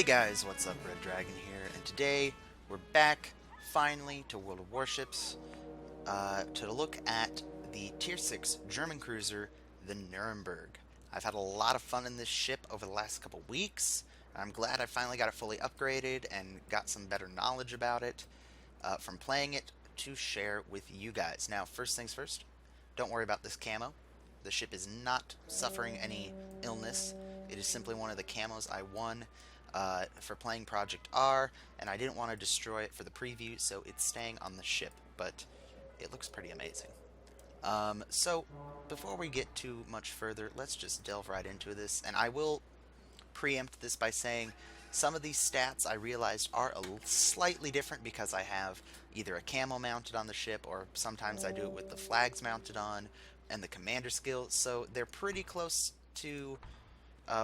Hey guys, what's up? Red Dragon here, and today we're back finally to World of Warships to look at the Tier 6 German cruiser, the Nuremberg. I've had a lot of fun in this ship over the last couple weeks. I'm glad I finally got it fully upgraded and got some better knowledge about it from playing it to share with you guys. Now, first things first, don't worry about this camo. The ship is not suffering any illness. It is simply one of the camos I won for playing Project R, and I didn't want to destroy it for the preview, so it's staying on the ship, but it looks pretty amazing. So, before we get too much further, let's just delve right into this, and I will preempt this by saying some of these stats I realized are slightly different because I have either a camo mounted on the ship, or sometimes I do it with the flags mounted on and the commander skill, so they're pretty close to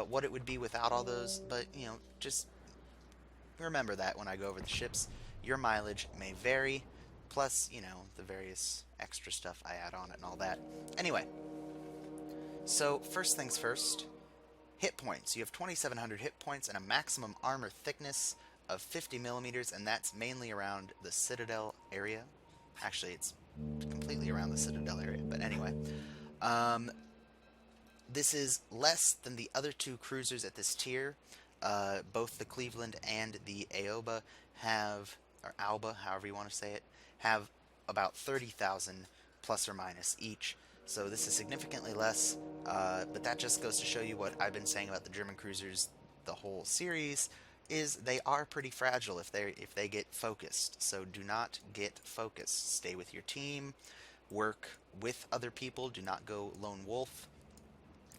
what it would be without all those, but just remember that when I go over the ships. Your mileage may vary, plus, the various extra stuff I add on it and all that. Anyway, so first things first, hit points. You have 2,700 hit points and a maximum armor thickness of 50 millimeters, and that's mainly around the Citadel area. Actually, it's completely around the Citadel area, but anyway. This is less than the other two cruisers at this tier. Both the Cleveland and the Aoba have, or Alba, however you want to say it, have about 30,000 plus or minus each. So this is significantly less, but that just goes to show you what I've been saying about the German cruisers the whole series, is they are pretty fragile if they get focused. So do not get focused. Stay with your team, work with other people, do not go lone wolf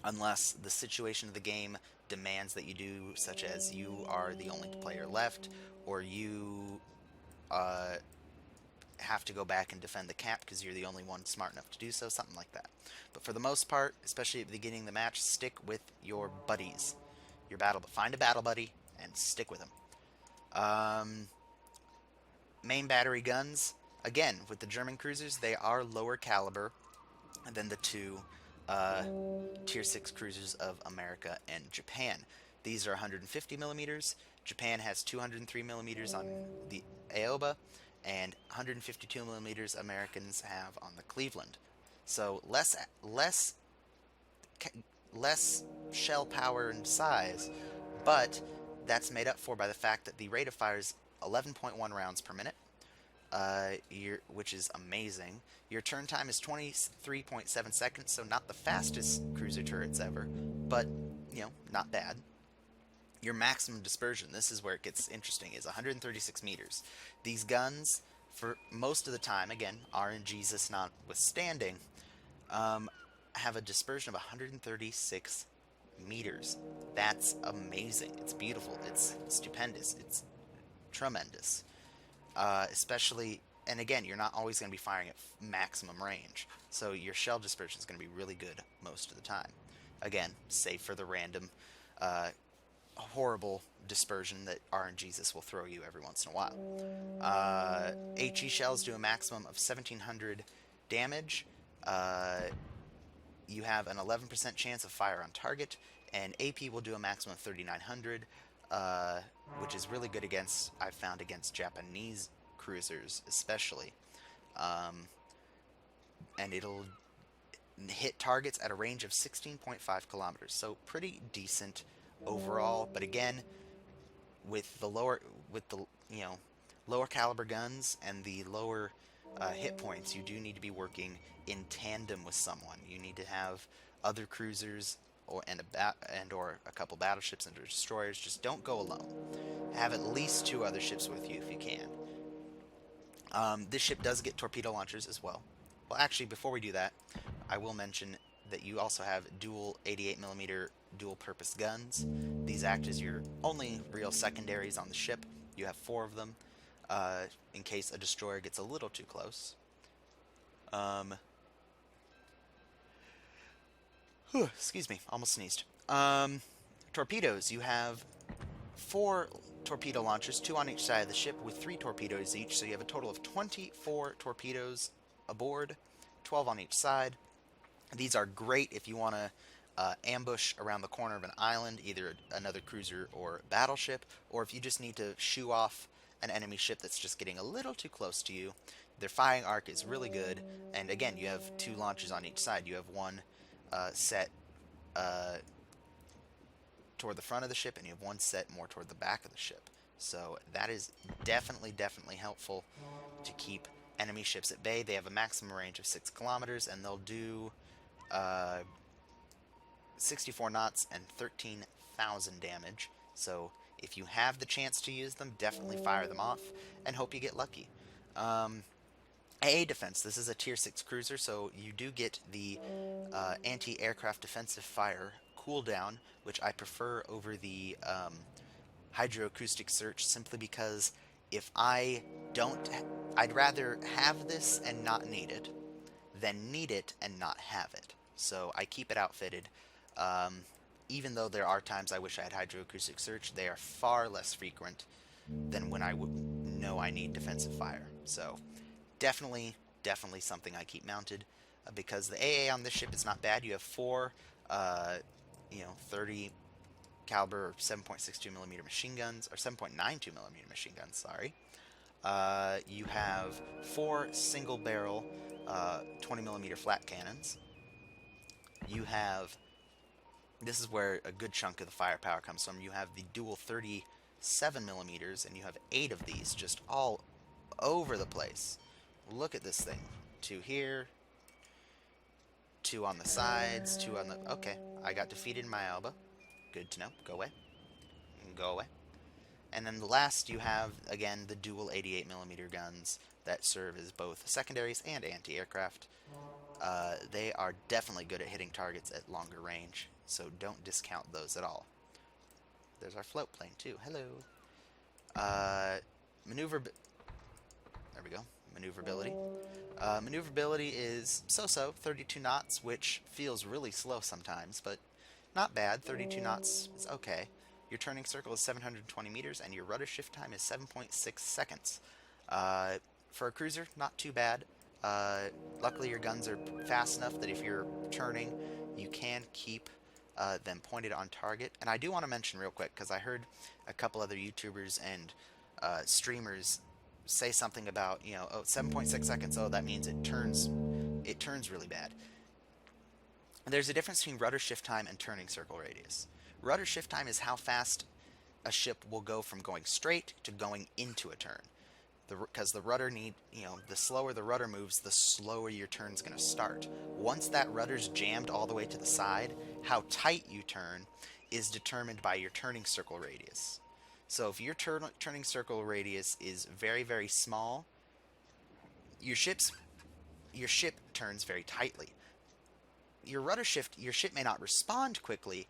unless the situation of the game demands that you do, such as you are the only player left, or you have to go back and defend the cap because you're the only one smart enough to do so, something like that. But for the most part, especially at the beginning of the match, stick with your buddies. Find a battle buddy and stick with them. Main battery guns, again, with the German cruisers, they are lower caliber than the two Tier 6 cruisers of America and Japan. These are 150 millimeters. Japan has 203 millimeters on the Aoba, and 152 millimeters Americans have on the Cleveland. So less shell power and size, but that's made up for by the fact that the rate of fire is 11.1 rounds per minute, which is amazing. Your turn time is 23.7 seconds, so not the fastest cruiser turrets ever, but, not bad. Your maximum dispersion, this is where it gets interesting, is 136 meters. These guns, for most of the time, again, RNGs notwithstanding, have a dispersion of 136 meters. That's amazing. It's beautiful. It's stupendous. It's tremendous. Especially, and again, you're not always going to be firing at maximum range, so your shell dispersion is going to be really good most of the time. Again, save for the random horrible dispersion that RNGesus will throw you every once in a while. HE shells do a maximum of 1,700 damage. You have an 11% chance of fire on target, and AP will do a maximum of 3,900, which is really good against, I've found, against Japanese cruisers especially. And it'll hit targets at a range of 16.5 kilometers, so pretty decent overall. But again, with the lower caliber guns and the lower hit points, you do need to be working in tandem with someone. You need to have other cruisers or a couple battleships and destroyers. Just don't go alone. Have at least 2 other ships with you if you can. This ship does get torpedo launchers as well. Well, actually, before we do that, I will mention that you also have dual 88mm dual-purpose guns. These act as your only real secondaries on the ship. You have 4 of them, in case a destroyer gets a little too close. Excuse me, almost sneezed. Torpedoes, you have 4 torpedo launchers, 2 on each side of the ship with 3 torpedoes each, so you have a total of 24 torpedoes aboard, 12 on each side. These are great if you want to ambush around the corner of an island, either another cruiser or battleship, or if you just need to shoo off an enemy ship that's just getting a little too close to you. Their firing arc is really good, and again, you have two launches on each side. You have one set uh, toward the front of the ship, and you have one set more toward the back of the ship. So that is definitely helpful to keep enemy ships at bay. They have a maximum range of 6 kilometers, and they'll do uh, 64 knots and 13,000 damage. So if you have the chance to use them, definitely fire them off and hope you get lucky. AA defense. This is a tier 6 cruiser, so you do get the anti-aircraft defensive fire cooldown, which I prefer over the hydroacoustic search simply because if I don't, I'd rather have this and not need it than need it and not have it. So I keep it outfitted. Even though there are times I wish I had hydroacoustic search, they are far less frequent than when I would know I need defensive fire. So definitely something I keep mounted because the AA on this ship is not bad. You have 4, 30 caliber or 7.62 millimeter machine guns, or 7.92 millimeter machine guns. Sorry. You have 4 single barrel 20 millimeter flat cannons. You have, this is where a good chunk of the firepower comes from. You have the dual 37 millimeters, and you have 8 of these just all over the place. Look at this thing. 2 here, 2 on the sides, 2 on the... Okay, I got defeated in my Alba. Good to know. Go away. Go away. And then the last, you have, again, the dual 88 millimeter guns that serve as both secondaries and anti-aircraft. They are definitely good at hitting targets at longer range, so don't discount those at all. There's our float plane, too. Hello. There we go. Maneuverability. Maneuverability is so-so, 32 knots, which feels really slow sometimes, but not bad. 32 knots is okay. Your turning circle is 720 meters, and your rudder shift time is 7.6 seconds. For a cruiser, not too bad. Luckily, your guns are fast enough that if you're turning, you can keep them pointed on target. And I do want to mention real quick, because I heard a couple other YouTubers and streamers say something about, 7.6 seconds, oh, that means it turns really bad. There's a difference between rudder shift time and turning circle radius. Rudder shift time is how fast a ship will go from going straight to going into a turn. Because the rudder the slower the rudder moves, the slower your turn's going to start. Once that rudder's jammed all the way to the side, how tight you turn is determined by your turning circle radius. So if your turning circle radius is very small, your ship turns very tightly. Your ship may not respond quickly,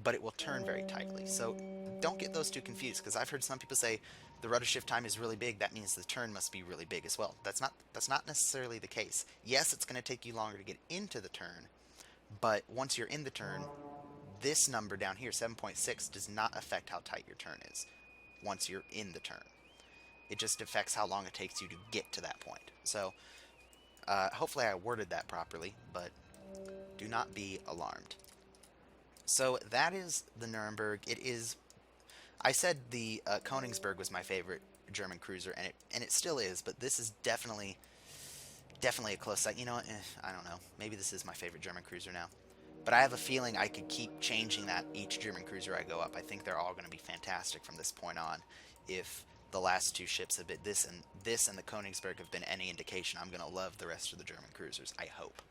but it will turn very tightly. So don't get those two confused, because I've heard some people say the rudder shift time is really big, that means the turn must be really big as well. That's not necessarily the case. Yes, it's going to take you longer to get into the turn, but once you're in the turn, this number down here, 7.6, does not affect how tight your turn is once you're in the turn. It just affects how long it takes you to get to that point. So hopefully I worded that properly, but do not be alarmed. So that is the Nurnburg. I said the Königsberg was my favorite German cruiser, and it still is, but this is definitely a close second. You know what? I don't know. Maybe this is my favorite German cruiser now. But I have a feeling I could keep changing that each German cruiser I go up. I think they're all going to be fantastic from this point on. If the last 2 ships have been this and the Königsberg have been any indication, I'm going to love the rest of the German cruisers, I hope.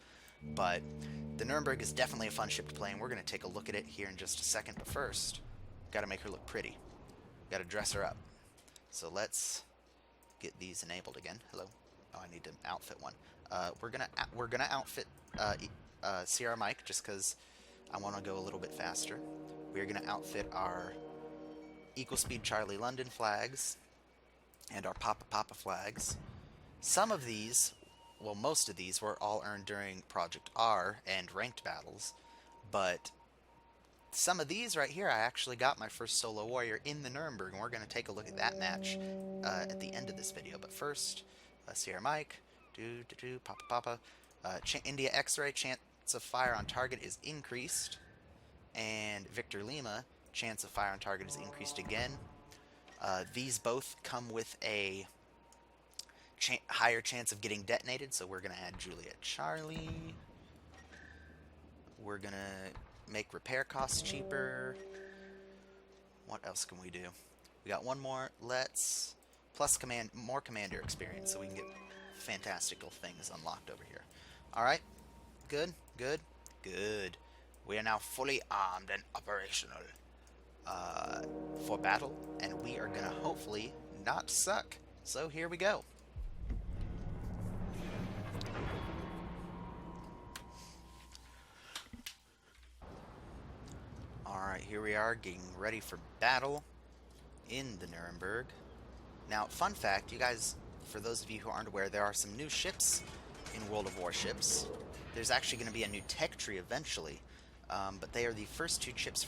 But the Nurnburg is definitely a fun ship to play, and we're going to take a look at it here in just a second. But first, got to make her look pretty. Got to dress her up. So let's get these enabled again. Hello. Oh, I need to outfit one. We're gonna outfit Sierra Mike just because I want to go a little bit faster. We're gonna outfit our Equal Speed Charlie London flags and our Papa Papa flags. Some of these, well, most of these were all earned during Project R and ranked battles, but some of these right here, I actually got my first solo warrior in the Nuremberg, and we're going to take a look at that match at the end of this video. But first, Sierra Mike, Papa Papa, India X-ray, chance of fire on target is increased. and Victor Lima, chance of fire on target is increased again. These both come with a higher chance of getting detonated, so we're going to add Juliet Charlie. We're going to make repair costs cheaper. What else can we do? We got one more. Let's plus more commander experience so we can get fantastical things unlocked over here. Alright. Good, good, good. We are now fully armed and operational for battle, and we are going to hopefully not suck. So here we go. Alright, here we are getting ready for battle in the Nuremberg. Now, fun fact, you guys, for those of you who aren't aware, there are some new ships in World of Warships. There's actually going to be a new tech tree eventually, but they are the first two ships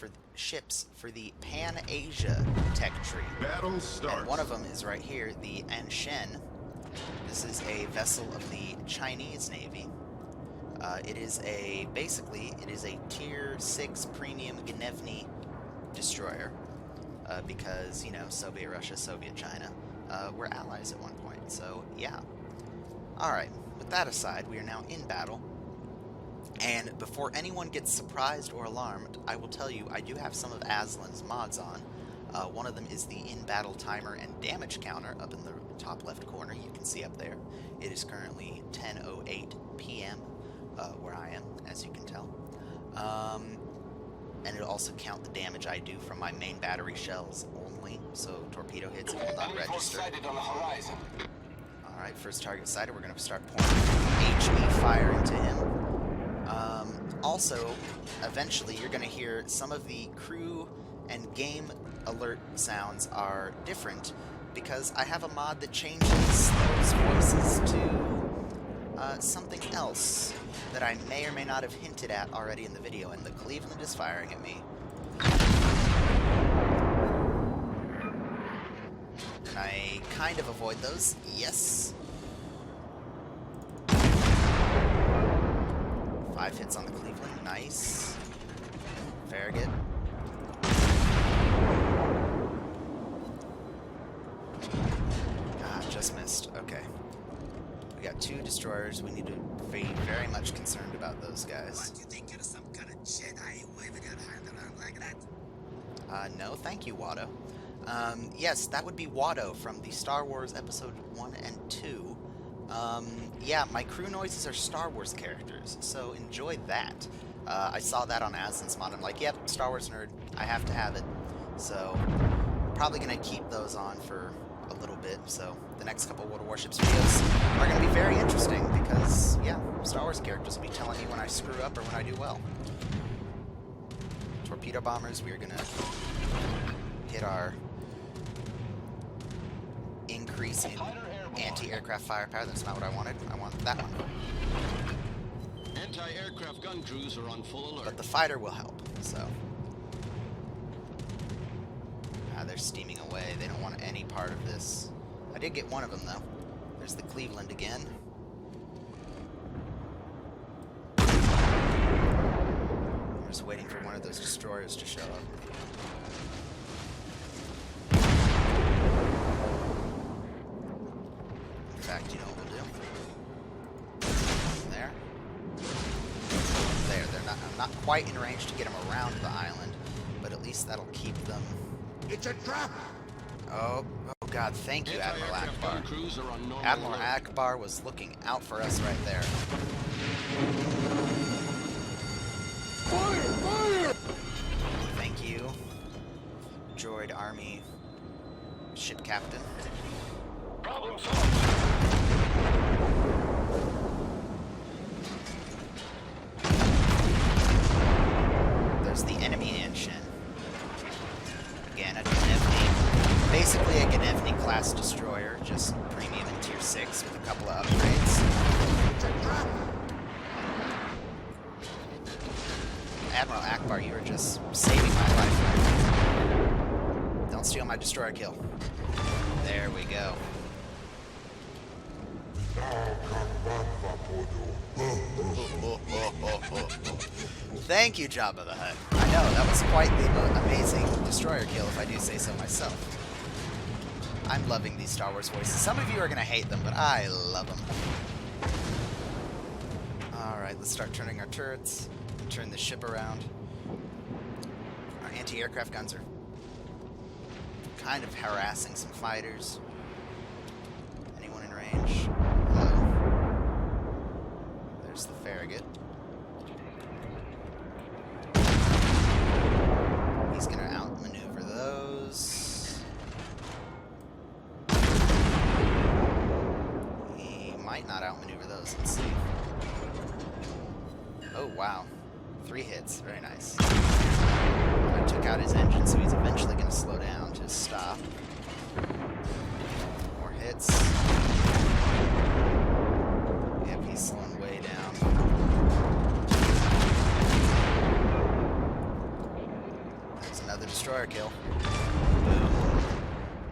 for the Pan-Asia tech tree. Battle starts. And one of them is right here, the Anshen. This is a vessel of the Chinese Navy. It is a tier 6 premium Gnevny destroyer, because, you know, Soviet Russia, Soviet China were allies at one point, so yeah. Alright, with that aside, we are now in battle, and before anyone gets surprised or alarmed, I will tell you I do have some of Aslan's mods on. One of them is the in-battle timer and damage counter up in the top left corner, you can see up there. It is currently 10:08 p.m. Where I am, as you can tell. And it'll also count the damage I do from my main battery shells only, so torpedo hits will not register. Alright, first target sighted, we're going to start pouring HE fire into him. Also, eventually you're going to hear some of the crew and game alert sounds are different, because I have a mod that changes those voices to something else that I may or may not have hinted at already in the video, and the Cleveland is firing at me. Can I kind of avoid those? Yes. 5 hits on the Cleveland. Nice. Farragut. Ah, just missed. Okay. We got 2 destroyers. We need to be very much concerned about those guys. What, you think you're some kind of Jedi waving your hand around like that? No, thank you, Watto. Yes, that would be Watto from the Star Wars Episode 1 and 2. Yeah, my crew noises are Star Wars characters, so enjoy that. I saw that on Aslan's mod. I'm like, yep, Star Wars nerd. I have to have it. So, probably going to keep those on for a little bit, so the next couple World of Warships videos are going to be very interesting because, yeah, Star Wars characters will be telling me when I screw up or when I do well. Torpedo bombers, we are going to hit our increase in anti-aircraft firepower. That's not what I wanted. I want that one. Anti-aircraft gun crews are on full alert. But the fighter will help, so... they're steaming away. They don't want any part of this. I did get one of them, though. There's the Cleveland again. I'm just waiting for one of those destroyers to show up. In fact, you know what we'll do? There. There. I'm not quite in range to get them around the island, but at least that'll keep them... It's a trap! Oh God, thank you, Admiral Akbar. Admiral Akbar was looking out for us right there. Fire! Fire! Thank you, Droid Army Ship Captain. Problem solved! There's the enemy Anshin. Again, a Gnevny. Basically a Gnevny class destroyer, just premium in tier 6 with a couple of upgrades. It's a trap! Admiral Akbar, you are just saving my life. Don't steal my destroyer kill. There we go. Thank you, Jabba the Hutt. I know, that was quite the amazing destroyer kill, if I do say so myself. I'm loving these Star Wars voices. Some of you are going to hate them, but I love them. Alright, let's start turning our turrets. Turn the ship around. Our anti-aircraft guns are kind of harassing some fighters. Anyone in range? Hello. There's the Farragut. He's gonna outmaneuver those. He might not outmaneuver those. Let's see. Oh, wow. 3 hits. Very nice. I took out his engine, so he's eventually going to slow down to stop. More hits. Yep, he's slowing way down. There's another destroyer kill. Boom.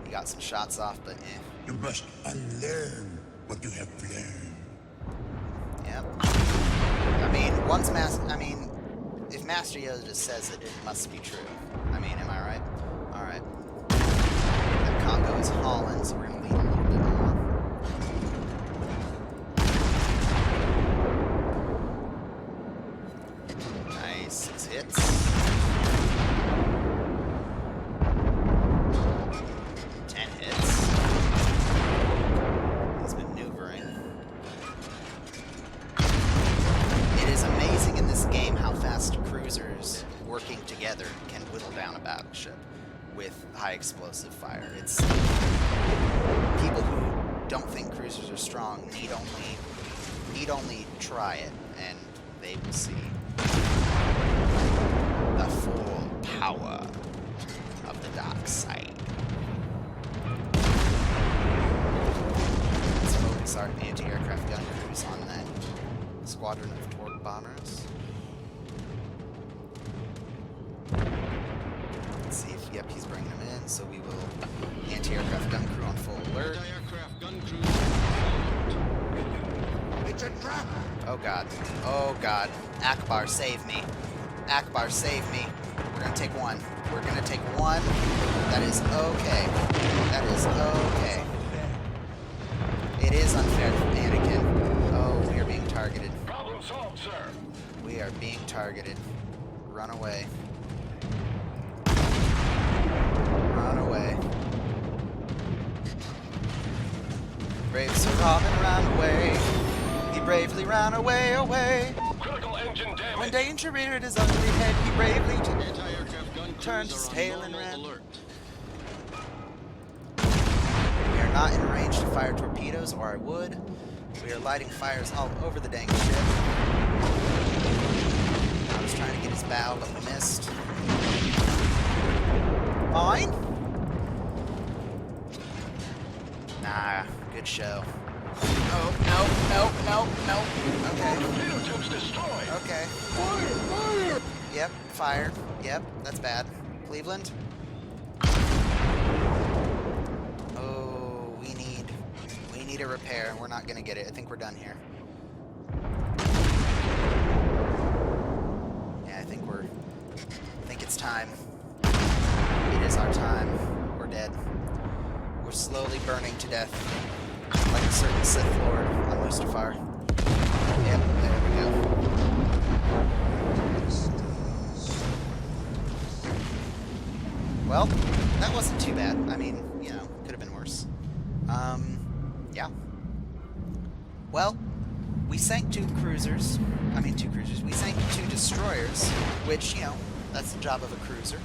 He got some shots off, but eh. You must unlearn what you have learned. Yep. I mean, if Master Yoda just says it, it must be true. I mean, am I right? Alright. That Congo is hauling, so we're going to lead a little bit more. Nice. 6 hits. 10 hits. He's maneuvering. It is amazing in this game how fast cruisers working together can whittle down a battleship with high explosive fire. It's people who don't think cruisers are strong need only try it, and they will see the full power of the dark side. Let's focus our anti-aircraft gun crews on that squadron of torque bombers. Let's see if, yep, he's bringing them in, so we will anti-aircraft gun crew on full alert. Anti-aircraft gun crews on alert. It's a trap! Oh god. Oh god. Akbar, save me. Akbar, save me. We're gonna take one. We're gonna take one. That is okay. That is okay. It is unfair for Anakin. Oh, we are being targeted. Problem solved, sir. We are being targeted. Run away. Run away. Brave Sir Robin ran away. He bravely ran away, away. Critical engine damage. When danger reared his ugly head, he bravely Anti-aircraft gun turned crews his are tail on and normal ran. alert. We are not in range to fire torpedoes, or I would. We are lighting fires all over the dang ship. I was trying to get his bow, but we missed. Mine? Nah, good show. Oh, no. Okay. Torpedo tubes destroyed. Okay. Fire! Yep, fire. Yep, that's bad. Cleveland? Oh, we need a repair. We're not gonna get it. I think we're done here. Yeah, I think it's time. It is our time. We're dead. We're slowly burning to death. Like a certain Sith Lord on Mustafar. Yep, there we go. Well, that wasn't too bad. I mean, you know, could have been worse. Yeah. Well, we sank 2 cruisers. We sank 2 destroyers, which, you know, that's the job of a cruiser.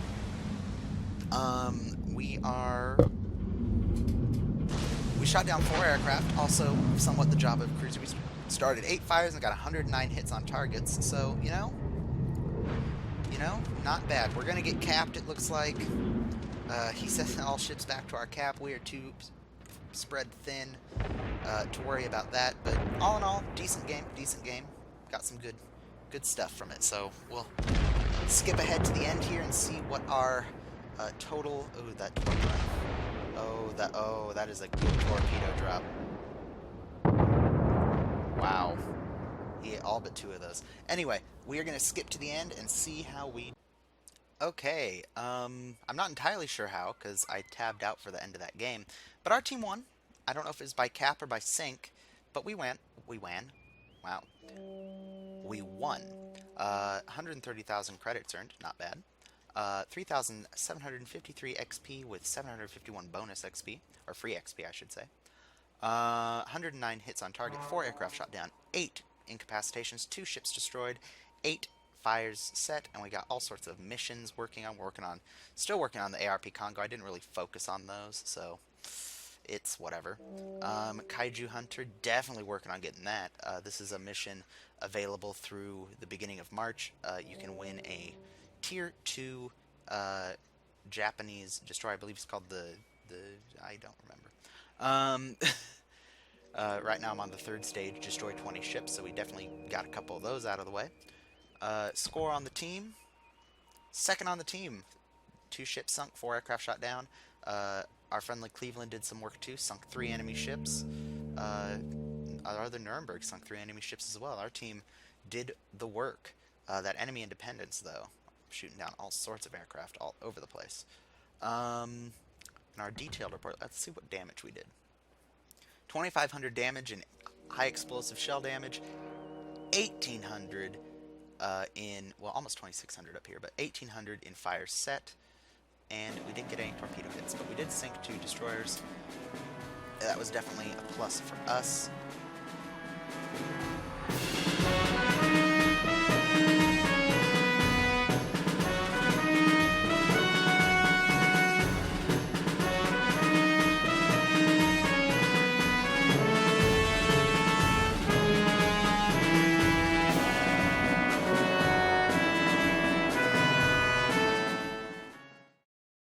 We shot down 4 aircraft, also somewhat the job of a cruiser. We started 8 fires and got 109 hits on targets, so, you know, not bad. We're gonna get capped, it looks like. He says all ships back to our cap. We are too spread thin to worry about that, but all in all, decent game. Got some good stuff from it, so we'll skip ahead to the end here and see what our total... that is a good torpedo drop. Wow. all but 2 of those. Anyway, we are going to skip to the end and see how we... Okay, I'm not entirely sure how, because I tabbed out for the end of that game. But our team won. I don't know if it was by cap or by sync, but we went. We won. Wow. We won. 130,000 credits earned, not bad. 3,753 XP with 751 bonus XP, or free XP, I should say. 109 hits on target, 4 aircraft shot down, 8 incapacitations, 2 ships destroyed, 8 fires set, and we got all sorts of missions working on. Still working on the ARP Congo. I didn't really focus on those, so it's whatever. Kaiju Hunter, definitely working on getting that. This is a mission available through the beginning of March. You can win a Tier 2 Japanese destroyer. I believe it's called the I don't remember. Right now I'm on the 3rd stage, destroy 20 ships, so we definitely got a couple of those out of the way. Score on the team. 2nd on the team. 2 ships sunk, 4 aircraft shot down. Our friendly Cleveland did some work too, sunk 3 enemy ships. Our other Nuremberg sunk 3 enemy ships as well. Our team did the work. That enemy Independence, though, shooting down all sorts of aircraft all over the place. In our detailed report, let's see what damage we did. 2,500 damage in high explosive shell damage. 1,800 in, well, almost 2,600 up here, but 1,800 in fire set. And we didn't get any torpedo hits, but we did sink 2 destroyers. That was definitely a plus for us.